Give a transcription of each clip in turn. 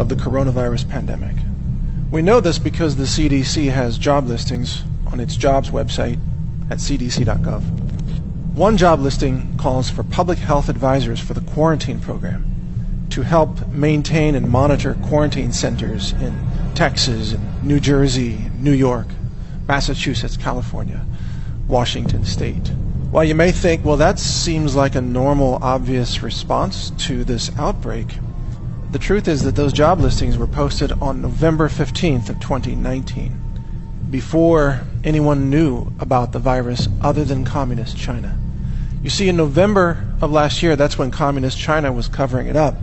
of the coronavirus pandemic. We know this because the CDC has job listings on its jobs website at cdc.gov. One job listing calls for public health advisors for the quarantine program to help maintain and monitor quarantine centers in Texas, New Jersey, New York, Massachusetts, California, Washington State. While you may think, well, that seems like a normal, obvious response to this outbreak, the truth is that those job listings were posted on November 15th of 2019, before anyone knew about the virus other than Communist China. You see, in November of last year, that's when Communist China was covering it up,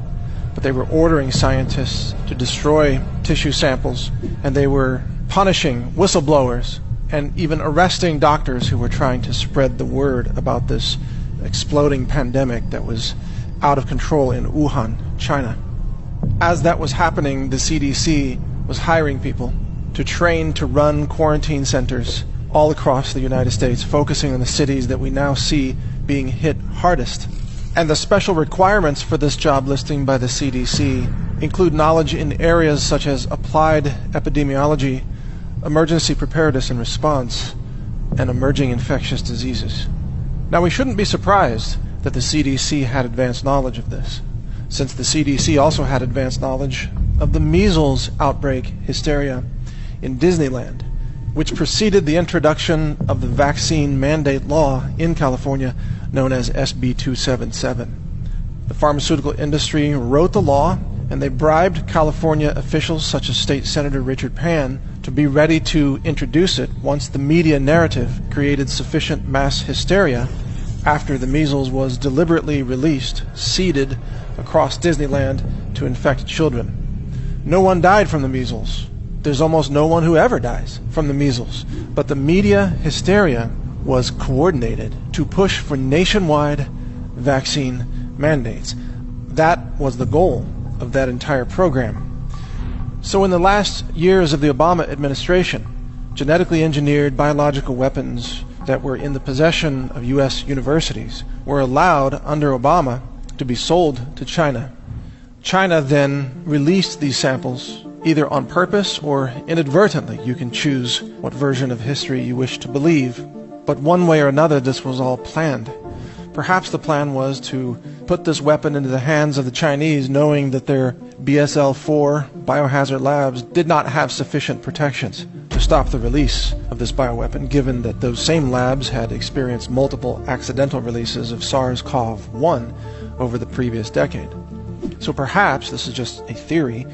but they were ordering scientists to destroy tissue samples, and they were punishing whistleblowers and even arresting doctors who were trying to spread the word about this exploding pandemic that was out of control in Wuhan, China. As that was happening, the CDC was hiring people to train to run quarantine centers all across the United States, focusing on the cities that we now see being hit hardest. And the special requirements for this job listing by the CDC include knowledge in areas such as applied epidemiology, emergency preparedness and response, and emerging infectious diseases. Now, we shouldn't be surprised that the CDC had advanced knowledge of this, since the CDC also had advanced knowledge of the measles outbreak hysteria in Disneyland, which preceded the introduction of the vaccine mandate law in California known as SB 277. The pharmaceutical industry wrote the law, and they bribed California officials such as State Senator Richard Pan to be ready to introduce it once the media narrative created sufficient mass hysteria after the measles was deliberately released, seeded across Disneyland to infect children. No one died from the measles. There's almost no one who ever dies from the measles. But the media hysteria was coordinated to push for nationwide vaccine mandates. That was the goal of that entire program. So in the last years of the Obama administration, genetically engineered biological weapons that were in the possession of U.S. universities were allowed under Obama to be sold to China. China then released these samples either on purpose or inadvertently. You can choose what version of history you wish to believe. But one way or another, this was all planned. Perhaps the plan was to put this weapon into the hands of the Chinese, knowing that their BSL-4 biohazard labs did not have sufficient protections to stop the release of this bioweapon, given that those same labs had experienced multiple accidental releases of SARS-CoV-1 over the previous decade. So perhaps, this is just a theory,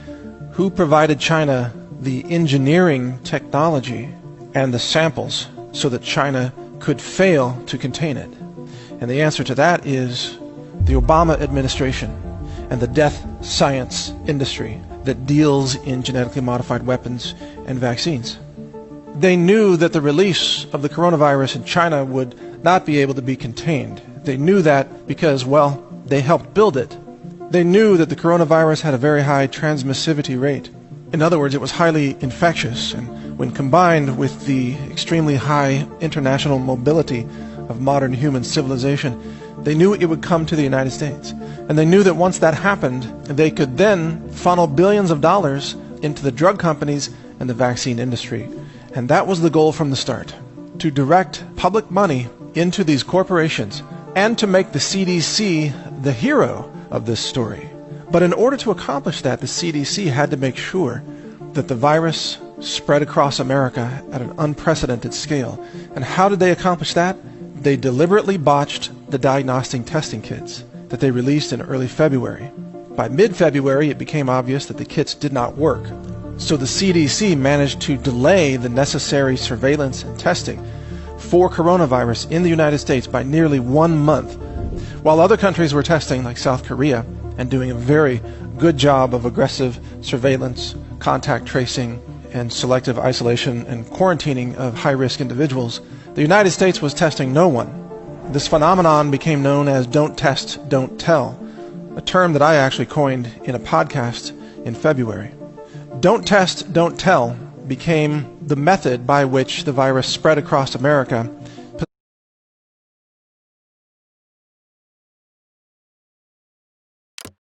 who provided China the engineering technology and the samples so that China could fail to contain it? And the answer to that is the Obama administration and the death science industry that deals in genetically modified weapons and vaccines. They knew that the release of the coronavirus in China would not be able to be contained. They knew that because, well, they helped build it. They knew that the coronavirus had a very high transmissivity rate. In other words, it was highly infectious, and when combined with the extremely high international mobility of modern human civilization, they knew it would come to the United States. And they knew that once that happened, they could then funnel billions of dollars into the drug companies and the vaccine industry. And that was the goal from the start, to direct public money into these corporations and to make the CDC the hero of this story. But in order to accomplish that, the CDC had to make sure that the virus spread across America at an unprecedented scale. And how did they accomplish that? They deliberately botched the diagnostic testing kits that they released in early February. By mid-February, it became obvious that the kits did not work. So the CDC managed to delay the necessary surveillance and testing for coronavirus in the United States by nearly 1 month, while other countries were testing, like South Korea, and doing a very good job of aggressive surveillance, contact tracing, and selective isolation and quarantining of high-risk individuals. The United States was testing no one. This phenomenon became known as "don't test, don't tell," a term that I actually coined in a podcast in February. Don't test, don't tell became the method by which the virus spread across America